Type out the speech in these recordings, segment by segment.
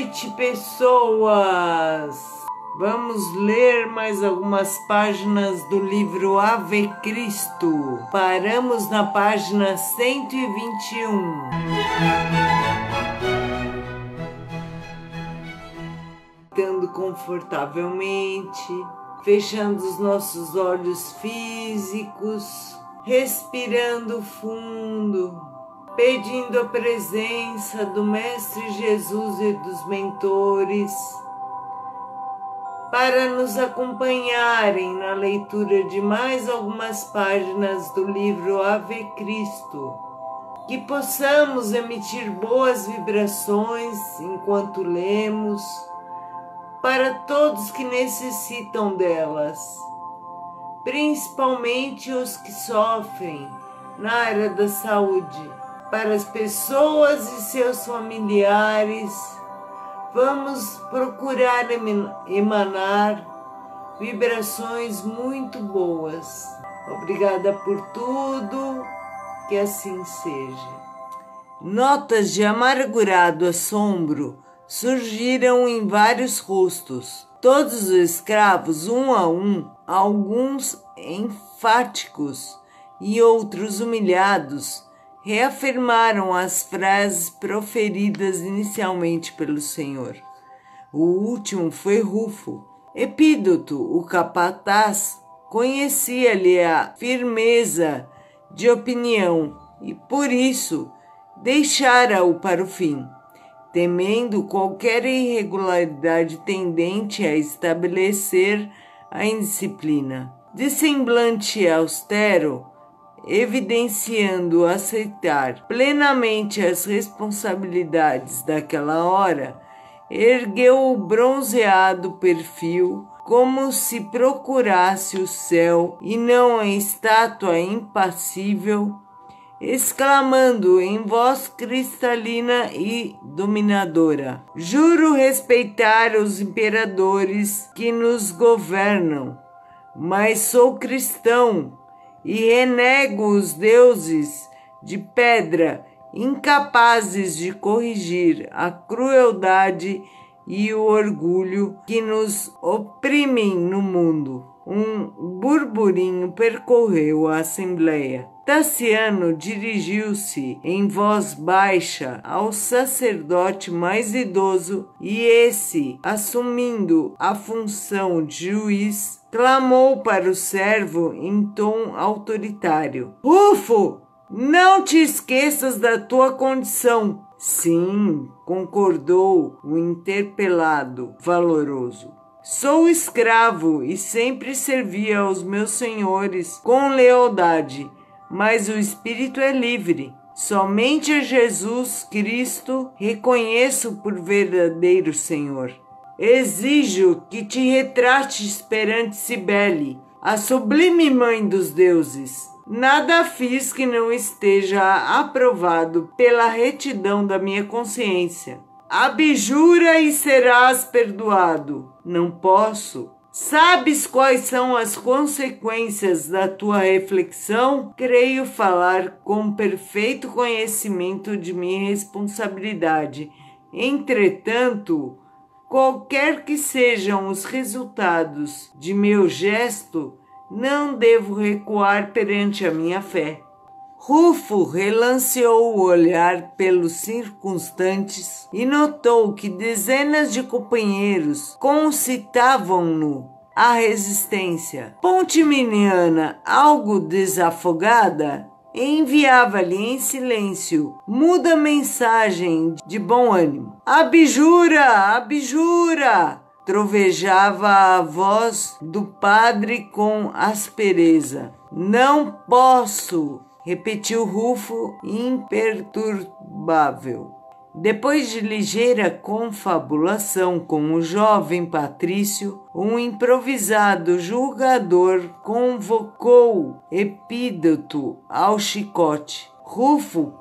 noite, pessoas! Vamos ler mais algumas páginas do livro Ave Cristo. Paramos na página 121. Deitando confortavelmente, fechando os nossos olhos físicos, respirando fundo, pedindo a presença do Mestre Jesus e dos mentores para nos acompanharem na leitura de mais algumas páginas do livro Ave Cristo, que possamos emitir boas vibrações enquanto lemos para todos que necessitam delas, principalmente os que sofrem na área da saúde. Para as pessoas e seus familiares, vamos procurar emanar vibrações muito boas. Obrigada por tudo, que assim seja. Notas de amargurado assombro surgiram em vários rostos. Todos os escravos, um a um, alguns enfáticos e outros humilhados, reafirmaram as frases proferidas inicialmente pelo Senhor. O último foi Rufo. Epídoto, o capataz, conhecia-lhe a firmeza de opinião e, por isso, deixara-o para o fim, temendo qualquer irregularidade tendente a estabelecer a indisciplina. De semblante austero, evidenciando aceitar plenamente as responsabilidades daquela hora, ergueu o bronzeado perfil como se procurasse o céu e não a estátua impassível, exclamando em voz cristalina e dominadora: "Juro respeitar os imperadores que nos governam, mas sou cristão e renego os deuses de pedra, incapazes de corrigir a crueldade e o orgulho que nos oprimem no mundo." Um burburinho percorreu a assembleia. Tassiano dirigiu-se em voz baixa ao sacerdote mais idoso e esse, assumindo a função de juiz, clamou para o servo em tom autoritário: "Rufo, não te esqueças da tua condição." "Sim", concordou o interpelado valoroso. "Sou escravo e sempre servi aos meus senhores com lealdade, mas o espírito é livre. Somente a Jesus Cristo reconheço por verdadeiro Senhor. Exijo que te retrates perante Cibele, a sublime mãe dos deuses. Nada fiz que não esteja aprovado pela retidão da minha consciência. Abjura e serás perdoado." "Não posso." "Sabes quais são as consequências da tua reflexão?" "Creio falar com perfeito conhecimento de minha responsabilidade. Entretanto, qualquer que sejam os resultados de meu gesto, não devo recuar perante a minha fé." Rufo relanceou o olhar pelos circunstantes e notou que dezenas de companheiros concitavam-no à resistência. Pontiminiana, algo desafogada, enviava-lhe em silêncio muda mensagem de bom ânimo. "Abjura! Abjura!" trovejava a voz do padre com aspereza. "Não posso!" repetiu Rufo, imperturbável. Depois de ligeira confabulação com o jovem patrício, um improvisado julgador convocou Epídoto ao chicote. Rufo,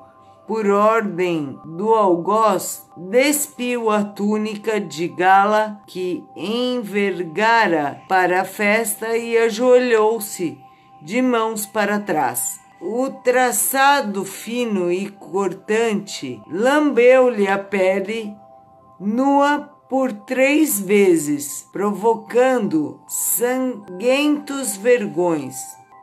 por ordem do algoz, despiu a túnica de gala que envergara para a festa e ajoelhou-se de mãos para trás. O traçado fino e cortante lambeu-lhe a pele nua por 3 vezes, provocando sanguentos vergões.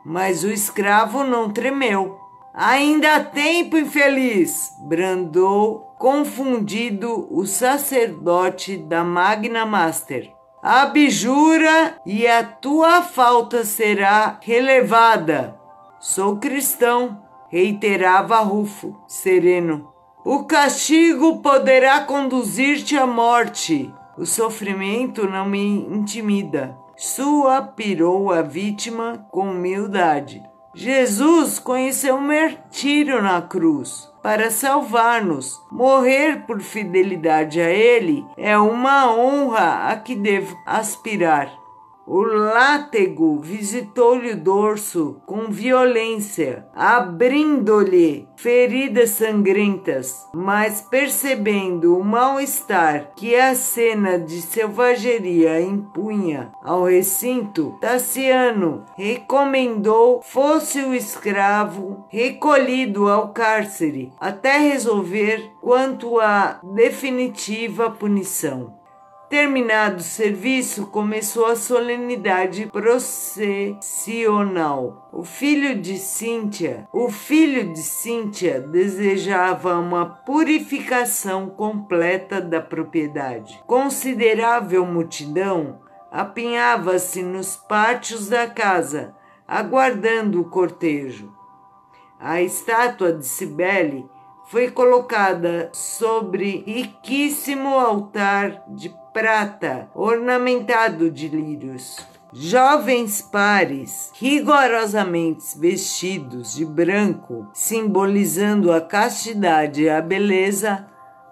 Mas o escravo não tremeu. Ainda há tempo, infeliz! Bradou confundido o sacerdote da Magna Master. Abjura e a tua falta será relevada. Sou cristão, reiterava Rufo, sereno. O castigo poderá conduzir-te à morte. O sofrimento não me intimida. Suapirou a vítima com humildade. Jesus conheceu o martírio na cruz para salvar-nos. Morrer por fidelidade a Ele é uma honra a que devo aspirar. O látego visitou-lhe o dorso com violência, abrindo-lhe feridas sangrentas, mas percebendo o mal-estar que a cena de selvageria impunha ao recinto, Tassiano recomendou fosse o escravo recolhido ao cárcere até resolver quanto à definitiva punição. Terminado o serviço, começou a solenidade processional. O filho de Cíntia desejava uma purificação completa da propriedade. Considerável multidão apinhava-se nos pátios da casa, aguardando o cortejo. A estátua de Cibele foi colocada sobre riquíssimo altar de prata, ornamentado de lírios. Jovens pares, rigorosamente vestidos de branco, simbolizando a castidade e a beleza,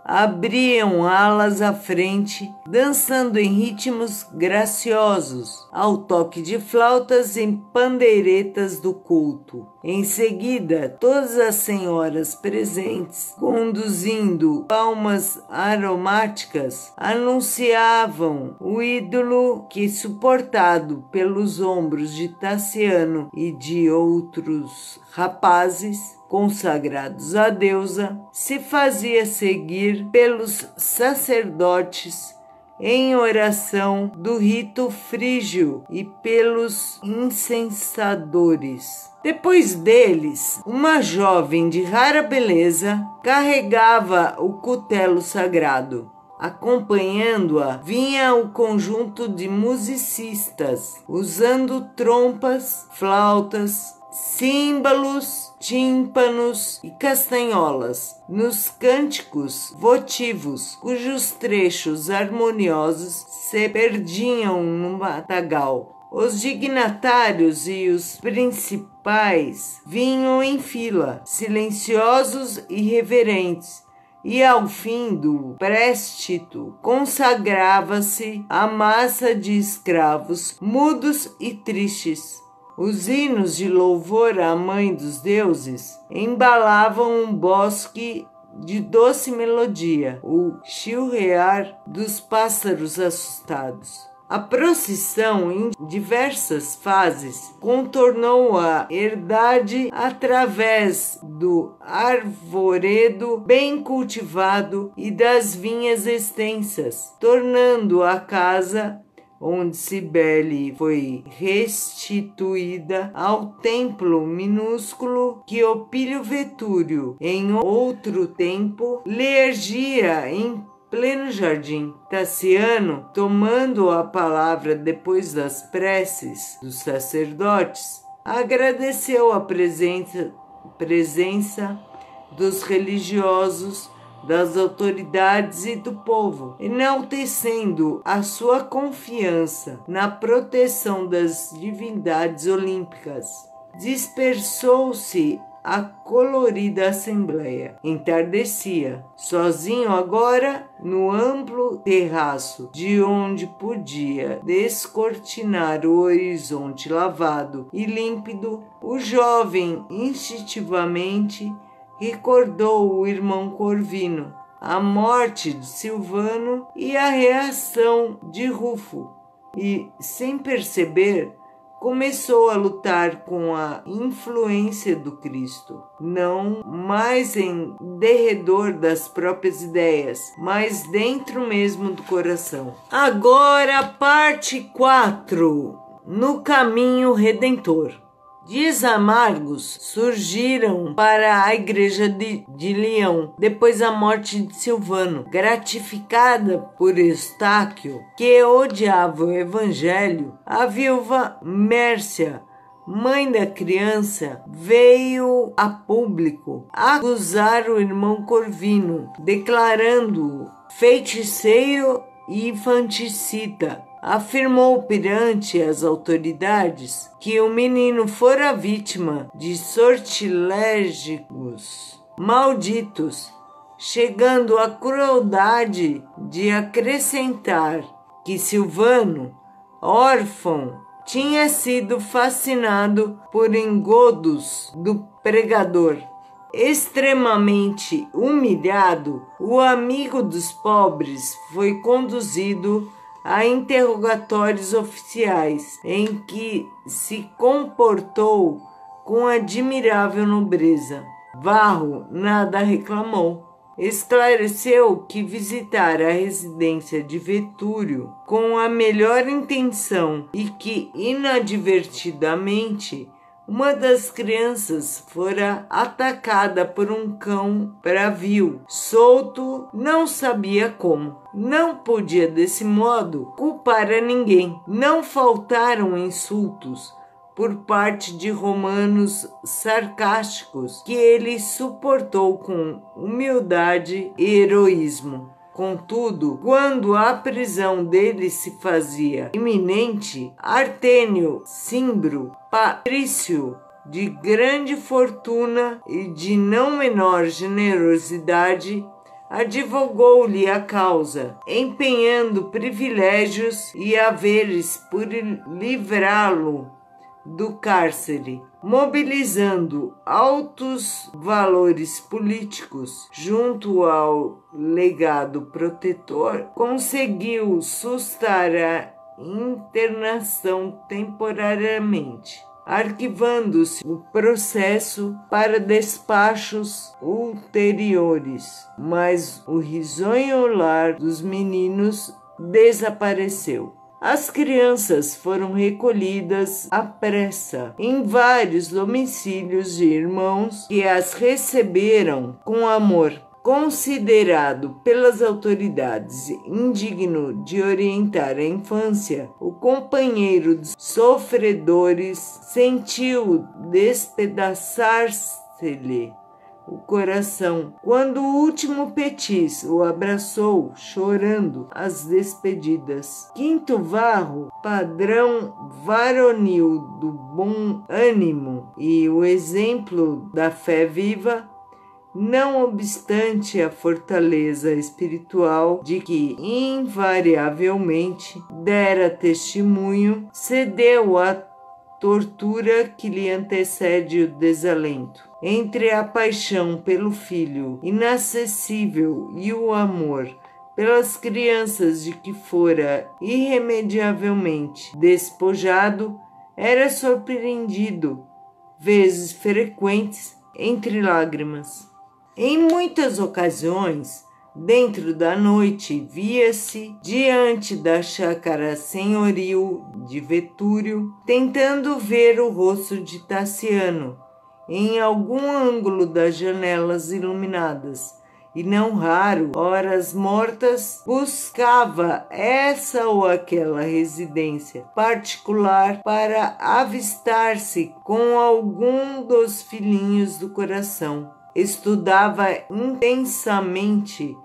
abriam alas à frente, dançando em ritmos graciosos, ao toque de flautas e pandeiretas do culto. Em seguida, todas as senhoras presentes, conduzindo palmas aromáticas, anunciavam o ídolo que, suportado pelos ombros de Tassiano e de outros rapazes, consagrados à deusa, se fazia seguir pelos sacerdotes em oração do rito frígio e pelos incensadores. Depois deles, uma jovem de rara beleza carregava o cutelo sagrado. Acompanhando-a, vinha o conjunto de musicistas, usando trompas, flautas, símbolos, tímpanos e castanholas, nos cânticos votivos, cujos trechos harmoniosos se perdiam no matagal. Os dignatários e os principais vinham em fila, silenciosos e reverentes, e ao fim do préstito consagrava-se a massa de escravos mudos e tristes. Os hinos de louvor à Mãe dos Deuses embalavam um bosque de doce melodia, o chilrear dos pássaros assustados. A procissão, em diversas fases, contornou a herdade através do arvoredo bem cultivado e das vinhas extensas, tornando a casa onde Cibele foi restituída ao templo minúsculo que Opílio Vetúrio, em outro tempo, lhe ergia em pleno jardim. Tassiano, tomando a palavra depois das preces dos sacerdotes, agradeceu a presença dos religiosos, das autoridades e do povo, enaltecendo a sua confiança na proteção das divindades olímpicas. Dispersou-se a colorida assembleia. Entardecia, sozinho agora no amplo terraço, de onde podia descortinar o horizonte lavado e límpido, o jovem instintivamente recordou o irmão Corvino, a morte de Silvano e a reação de Rufo, e, sem perceber, começou a lutar com a influência do Cristo, não mais em derredor das próprias ideias, mas dentro mesmo do coração. Agora, parte 4. No caminho redentor. Dias amargos surgiram para a igreja de Leão, depois da morte de Silvano. Gratificada por Eustáquio, que odiava o evangelho, a viúva Mércia, mãe da criança, veio a público acusar o irmão Corvino, declarando-o feiticeiro e infanticida. Afirmou perante as autoridades que o menino fora vítima de sortilégicos malditos, chegando à crueldade de acrescentar que Silvano, órfão, tinha sido fascinado por engodos do pregador. Extremamente humilhado, o amigo dos pobres foi conduzido a interrogatórios oficiais, em que se comportou com admirável nobreza. Varro nada reclamou. Esclareceu que visitara a residência de Vetúrio com a melhor intenção e que, inadvertidamente, uma das crianças fora atacada por um cão bravio, solto, não sabia como. Não podia, desse modo, culpar a ninguém. Não faltaram insultos por parte de romanos sarcásticos, que ele suportou com humildade e heroísmo. Contudo, quando a prisão dele se fazia iminente, Artênio Cimbro, patrício de grande fortuna e de não menor generosidade, advogou-lhe a causa, empenhando privilégios e haveres por livrá-lo do cárcere, mobilizando altos valores políticos junto ao legado protetor, conseguiu sustar a internação temporariamente, arquivando-se o processo para despachos ulteriores, mas o risonho lar dos meninos desapareceu. As crianças foram recolhidas à pressa em vários domicílios de irmãos que as receberam com amor. Considerado pelas autoridades indigno de orientar a infância, o companheiro dos sofredores sentiu despedaçar-se-lhe o coração quando o último Petis o abraçou, chorando as despedidas. Quinto Varro, padrão varonil do bom ânimo e o exemplo da fé viva, não obstante a fortaleza espiritual de que invariavelmente dera testemunho, cedeu à tortura que lhe antecede o desalento. Entre a paixão pelo filho inacessível e o amor pelas crianças de que fora irremediavelmente despojado, era surpreendido, vezes frequentes, entre lágrimas. Em muitas ocasiões, dentro da noite, via-se diante da chácara senhoril de Vetúrio, tentando ver o rosto de Tassiano em algum ângulo das janelas iluminadas, e não raro, horas mortas, buscava essa ou aquela residência particular para avistar-se com algum dos filhinhos do coração. Estudava intensamente,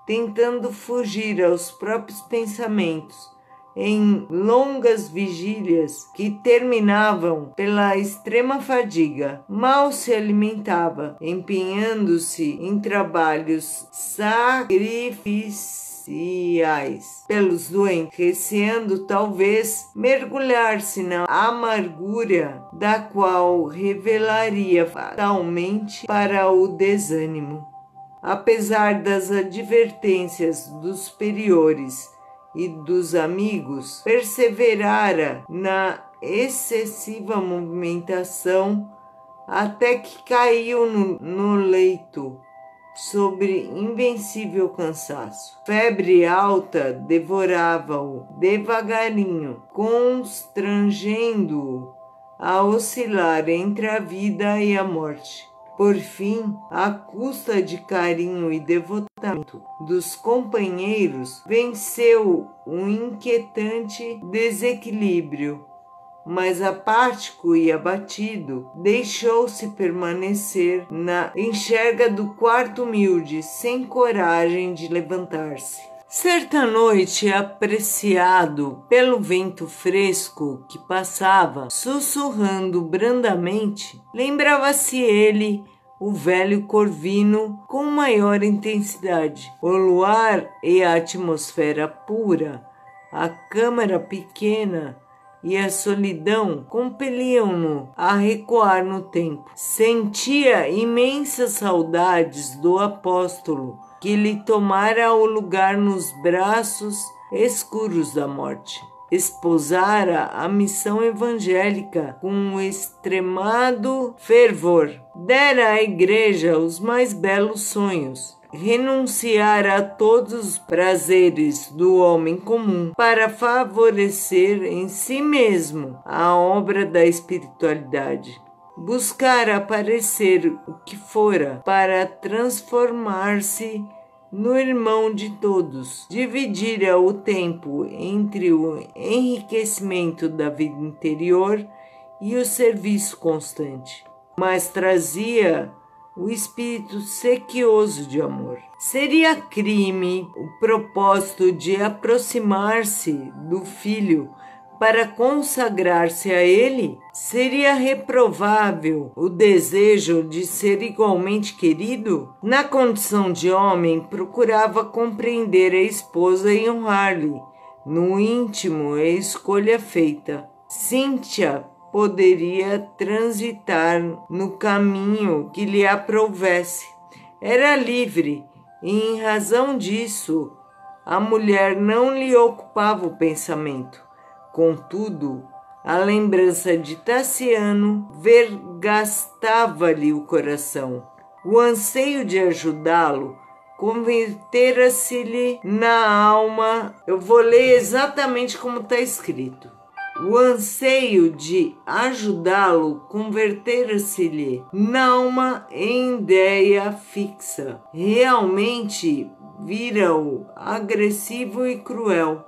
tentando fugir aos próprios pensamentos, em longas vigílias que terminavam pela extrema fadiga. Mal se alimentava, empenhando-se em trabalhos sacrificiais pelos doentes, receando talvez mergulhar-se na amargura da qual revelaria fatalmente para o desânimo. Apesar das advertências dos superiores e dos amigos, perseverara na excessiva movimentação até que caiu no leito sobre invencível cansaço. Febre alta devorava-o devagarinho, constrangendo-o a oscilar entre a vida e a morte. Por fim, à custa de carinho e devotamento dos companheiros, venceu um inquietante desequilíbrio, mas apático e abatido, deixou-se permanecer na enxerga do quarto humilde, sem coragem de levantar-se. Certa noite, apreciado pelo vento fresco que passava, sussurrando brandamente, lembrava-se ele o velho Corvino com maior intensidade. O luar e a atmosfera pura, a câmara pequena e a solidão compeliam-no a recuar no tempo. Sentia imensas saudades do apóstolo, que lhe tomara o lugar nos braços escuros da morte. Esposara a missão evangélica com um extremado fervor. Dera à igreja os mais belos sonhos. Renunciara a todos os prazeres do homem comum para favorecer em si mesmo a obra da espiritualidade. Buscara aparecer o que fora para transformar-se no irmão de todos. Dividira o tempo entre o enriquecimento da vida interior e o serviço constante, mas trazia o espírito sequioso de amor. Seria crime o propósito de aproximar-se do Filho para consagrar-se a ele? Seria reprovável o desejo de ser igualmente querido? Na condição de homem, procurava compreender a esposa e honrar-lhe. No íntimo, a escolha feita. Cíntia poderia transitar no caminho que lhe aprovesse. Era livre e, em razão disso, a mulher não lhe ocupava o pensamento. Contudo, a lembrança de Tassiano vergastava-lhe o coração. O anseio de ajudá-lo convertera-se-lhe na alma. Eu vou ler exatamente como está escrito. O anseio de ajudá-lo convertera-se-lhe na alma em ideia fixa. Realmente vira-o agressivo e cruel.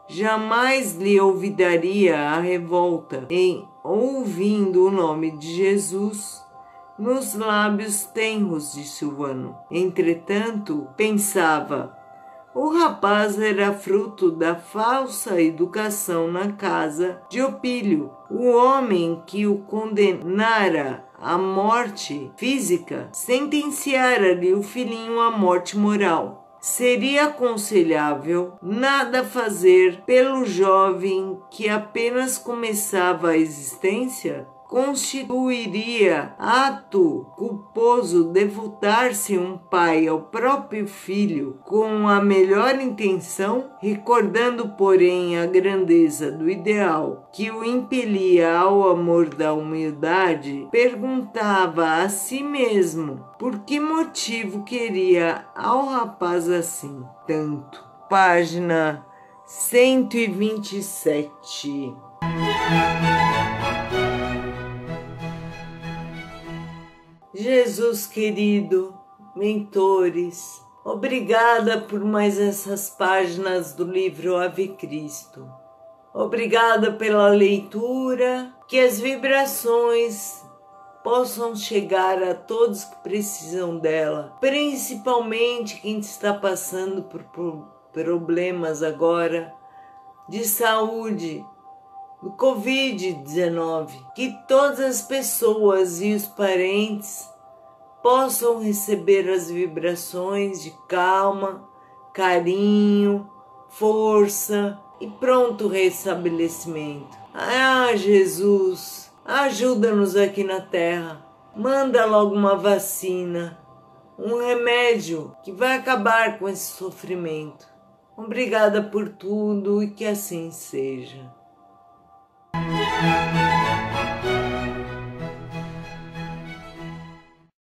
Jamais lhe olvidaria a revolta em ouvindo o nome de Jesus nos lábios tenros de Silvano. Entretanto, pensava, o rapaz era fruto da falsa educação na casa de Opílio. O homem que o condenara à morte física sentenciara-lhe o filhinho à morte moral. Seria aconselhável nada fazer pelo jovem que apenas começava a existência? Constituiria ato culposo devotar-se um pai ao próprio filho com a melhor intenção, recordando, porém, a grandeza do ideal que o impelia ao amor da humildade, perguntava a si mesmo por que motivo queria ao rapaz assim tanto. Página 127. Jesus querido, mentores, obrigada por mais essas páginas do livro Ave Cristo. Obrigada pela leitura, que as vibrações possam chegar a todos que precisam dela, principalmente quem está passando por problemas agora de saúde, do Covid-19, que todas as pessoas e os parentes possam receber as vibrações de calma, carinho, força e pronto restabelecimento. Ah, Jesus, ajuda-nos aqui na Terra. Manda logo uma vacina, um remédio que vai acabar com esse sofrimento. Obrigada por tudo e que assim seja.